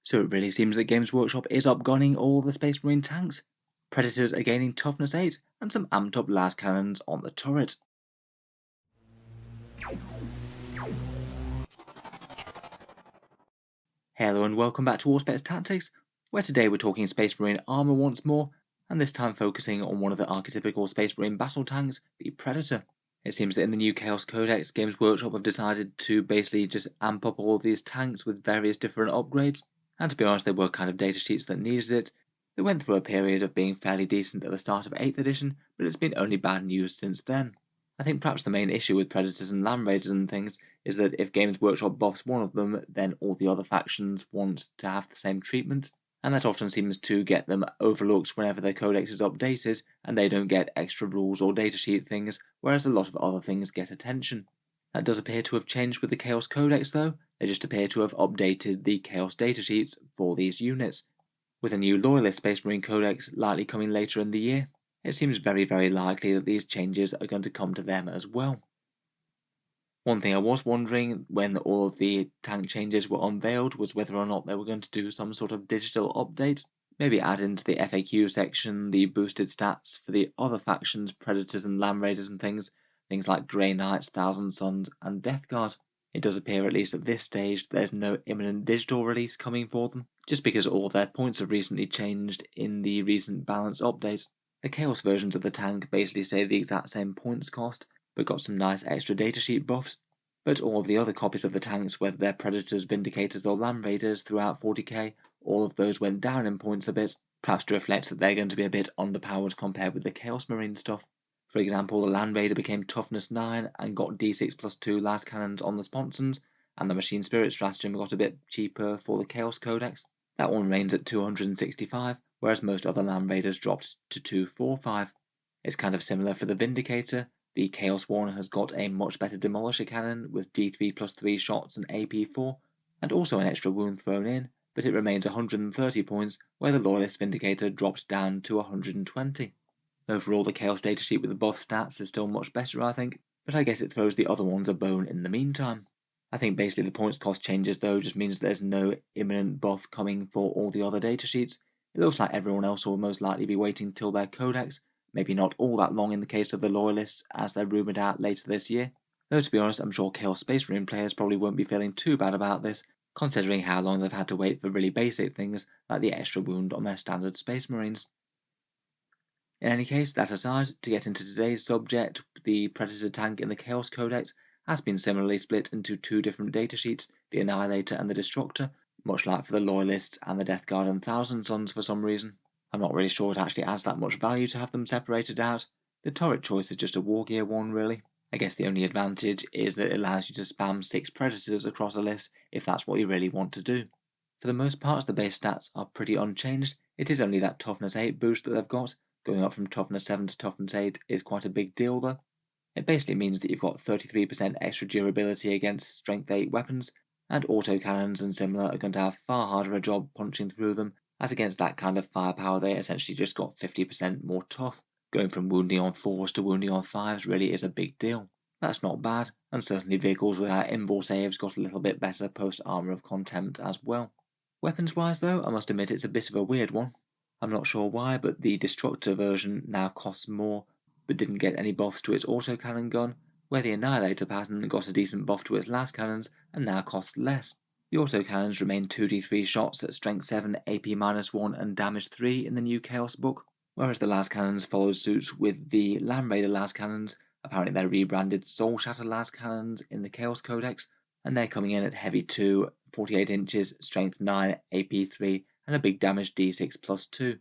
So it really seems that Games Workshop is upgunning all the Space Marine tanks. Predators are gaining Toughness 8 and some amped up las cannons on the turret. Hello and welcome back to Warspecs Tactics, where today we're talking Space Marine armour once more, and this time focusing on one of the archetypical Space Marine battle tanks, the Predator. It seems that in the new Chaos Codex, Games Workshop have decided to basically just amp up all of these tanks with various different upgrades, and to be honest, there were kind of datasheets that needed it. They went through a period of being fairly decent at the start of 8th edition, but it's been only bad news since then. I think perhaps the main issue with Predators and Land Raiders and things is that if Games Workshop buffs one of them, then all the other factions want to have the same treatment, and that often seems to get them overlooked whenever their codex is updated, and they don't get extra rules or datasheet things, whereas a lot of other things get attention. That does appear to have changed with the Chaos Codex though, they just appear to have updated the Chaos datasheets for these units. With a new Loyalist Space Marine Codex likely coming later in the year, it seems very likely that these changes are going to come to them as well. One thing I was wondering when all of the tank changes were unveiled was whether or not they were going to do some sort of digital update, maybe add into the FAQ section the boosted stats for the other factions, Predators and Land Raiders and things like Grey Knights, Thousand Suns and Death Guard. It does appear, at least at this stage, there's no imminent digital release coming for them, just because all of their points have recently changed in the recent balance update. The Chaos versions of the tank basically stay the exact same points cost, but got some nice extra datasheet buffs. But all of the other copies of the tanks, whether they're Predators, Vindicators or Land Raiders throughout 40k, all of those went down in points a bit, perhaps to reflect that they're going to be a bit underpowered compared with the Chaos Marine stuff. For example, the Land Raider became Toughness 9 and got d6 plus 2 las cannons on the sponsons, and the Machine Spirit stratagem got a bit cheaper for the Chaos Codex. That one remains at 265, whereas most other Land Raiders dropped to 245. It's kind of similar for the Vindicator. The Chaos one has got a much better Demolisher cannon with D3 plus 3 shots and AP4, and also an extra wound thrown in, but it remains 130 points, where the Loyalist Vindicator dropped down to 120. Overall, the Chaos datasheet with the buff stats is still much better, I think, but I guess it throws the other ones a bone in the meantime. I think basically the points cost changes though just means there's no imminent buff coming for all the other datasheets. It looks like everyone else will most likely be waiting till their codex, maybe not all that long in the case of the Loyalists as they're rumoured out later this year. Though to be honest, I'm sure Chaos Space Marine players probably won't be feeling too bad about this, considering how long they've had to wait for really basic things like the extra wound on their standard Space Marines. In any case, that aside, to get into today's subject, the Predator tank in the Chaos Codex has been similarly split into two different datasheets, the Annihilator and the Destructor, much like for the Loyalists and the Death Guard and Thousand Suns for some reason. I'm not really sure it actually adds that much value to have them separated out. The turret choice is just a war gear one really. I guess the only advantage is that it allows you to spam 6 Predators across a list if that's what you really want to do. For the most part, the base stats are pretty unchanged. It is only that Toughness 8 boost that they've got. Going up from Toughness 7 to Toughness 8 is quite a big deal though. It basically means that you've got 33% extra durability against Strength 8 weapons, and autocannons and similar are going to have far harder a job punching through them, as against that kind of firepower they essentially just got 50% more tough. Going from wounding on 4s to wounding on 5s really is a big deal. That's not bad, and certainly vehicles without invul saves got a little bit better post Armour of Contempt as well. Weapons wise though, I must admit it's a bit of a weird one. I'm not sure why, but the Destructor version now costs more, but didn't get any buffs to its autocannon gun, where the Annihilator pattern got a decent buff to its las cannons and now costs less. The autocannons remain 2d3 shots at strength 7, AP-1 and damage 3 in the new Chaos book, whereas the las cannons followed suit with the Land Raider las cannons. Apparently they're rebranded Soul Shatter las cannons in the Chaos Codex, and they're coming in at heavy 2, 48 inches, strength 9, AP3, and a big damage d6 plus 2.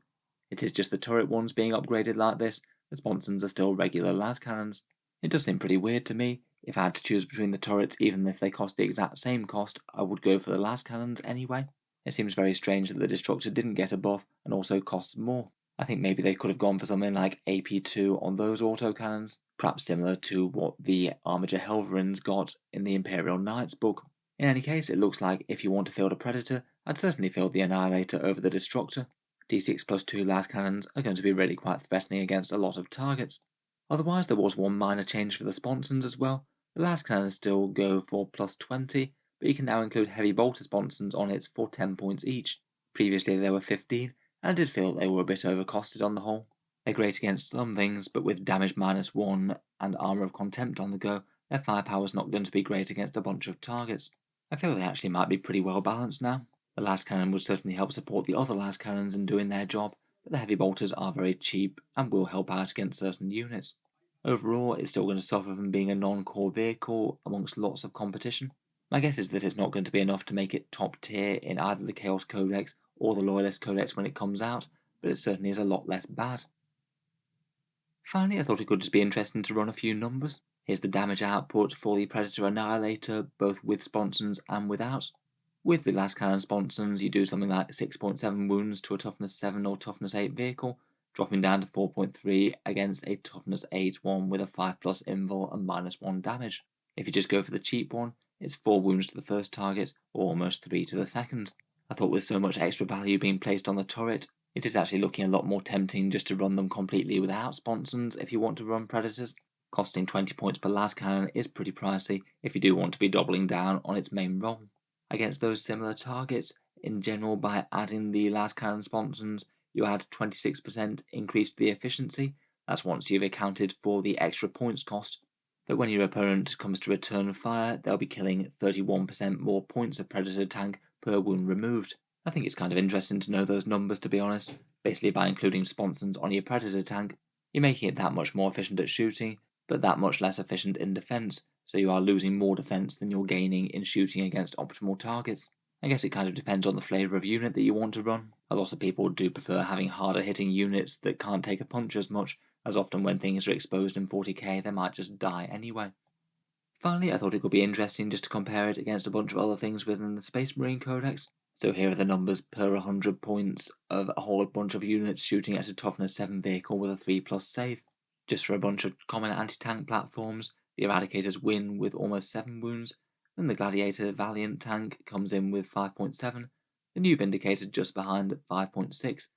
It is just the turret ones being upgraded like this, the sponsons are still regular las cannons. It does seem pretty weird to me. If I had to choose between the turrets, even if they cost the exact same cost, I would go for the las cannons anyway. It seems very strange that the Destructor didn't get a buff and also costs more. I think maybe they could have gone for something like AP2 on those autocannons, perhaps similar to what the Armiger Helverins got in the Imperial Knights book. In any case, it looks like if you want to field a Predator, I'd certainly field the Annihilator over the Destructor. D6 plus 2 las cannons are going to be really quite threatening against a lot of targets. Otherwise, there was one minor change for the sponsons as well. The las cannons still go for plus 20, but but you can now include heavy bolter sponsons on it for 10 points each. Previously they were 15, and I did feel they were a bit overcosted on the whole. They're great against some things, but with damage -1 and Armour of Contempt on the go, their firepower's not going to be great against a bunch of targets. I feel they actually might be pretty well balanced now. The las cannon would certainly help support the other las cannons in doing their job, but the heavy bolters are very cheap and will help out against certain units. Overall, it's still going to suffer from being a non-core vehicle amongst lots of competition. My guess is that it's not going to be enough to make it top tier in either the Chaos Codex or the Loyalist Codex when it comes out, but it certainly is a lot less bad. Finally, I thought it could just be interesting to run a few numbers. Here's the damage output for the Predator Annihilator, both with sponsons and without. With the las cannon sponsons, you do something like 6.7 wounds to a Toughness 7 or Toughness 8 vehicle, dropping down to 4.3 against a Toughness 8 one with a 5+ invul and -1 damage. If you just go for the cheap one, it's 4 wounds to the first target, or almost 3 to the second. I thought with so much extra value being placed on the turret, it is actually looking a lot more tempting just to run them completely without sponsons if you want to run Predators. Costing 20 points per las cannon is pretty pricey if you do want to be doubling down on its main role. Against those similar targets, in general, by adding the las cannon sponsons, you add 26% increase to the efficiency. That's once you've accounted for the extra points cost. But when your opponent comes to return fire, they'll be killing 31% more points of Predator tank per wound removed. I think it's kind of interesting to know those numbers, to be honest. Basically, by including sponsons on your Predator tank, you're making it that much more efficient at shooting, but that much less efficient in defense, so you are losing more defense than you're gaining in shooting against optimal targets. I guess it kind of depends on the flavor of unit that you want to run. A lot of people do prefer having harder hitting units that can't take a punch as much, as often when things are exposed in 40k they might just die anyway. Finally, I thought it could be interesting just to compare it against a bunch of other things within the Space Marine Codex. So here are the numbers per 100 points of a whole bunch of units shooting at a Toughness 7 vehicle with a 3+ save. Just for a bunch of common anti-tank platforms, the Eradicators win with almost 7 wounds, then the Gladiator Valiant tank comes in with 5.7, the new Vindicator just behind at 5.6,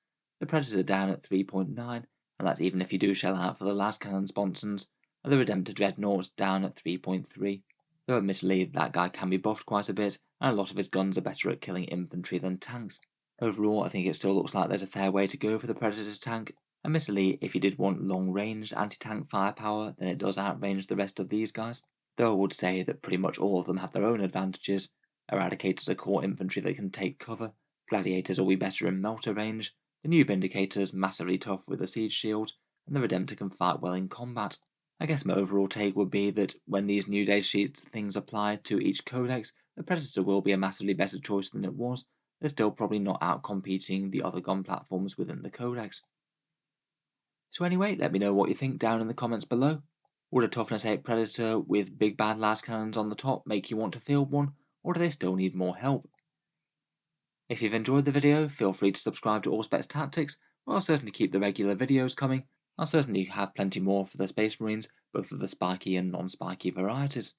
the Predator down at 3.9, and that's even if you do shell out for the las cannon sponsons, and the Redemptor Dreadnought down at 3.3. Though admittedly that guy can be buffed quite a bit, and a lot of his guns are better at killing infantry than tanks. Overall, I think it still looks like there's a fair way to go for the Predator tank. Admittedly, if you did want long-range anti-tank firepower, then it does outrange the rest of these guys. Though I would say that pretty much all of them have their own advantages. Eradicators are core infantry that can take cover, Gladiators will be better in melter range, the new Vindicator's massively tough with a siege shield, and the Redemptor can fight well in combat. I guess my overall take would be that when these new data sheets things apply to each codex, the Predator will be a massively better choice than it was. They're still probably not out-competing the other gun platforms within the codex. So anyway, let me know what you think down in the comments below. Would a Toughness 8 Predator with big bad las cannons on the top make you want to field one, or do they still need more help? If you've enjoyed the video, feel free to subscribe to Auspex Tactics, where I'll certainly keep the regular videos coming. I'll certainly have plenty more for the Space Marines, both of the spiky and non-spiky varieties.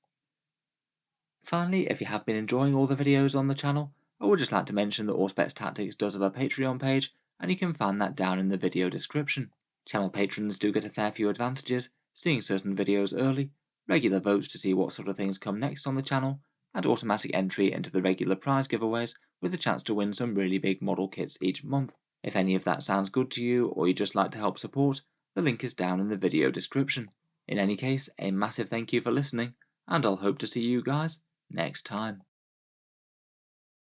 Finally, if you have been enjoying all the videos on the channel, I would just like to mention that Auspex Tactics does have a Patreon page, and you can find that down in the video description. Channel patrons do get a fair few advantages, seeing certain videos early, regular votes to see what sort of things come next on the channel, and automatic entry into the regular prize giveaways with the chance to win some really big model kits each month. If any of that sounds good to you, or you'd just like to help support, the link is down in the video description. In any case, a massive thank you for listening, and I'll hope to see you guys next time.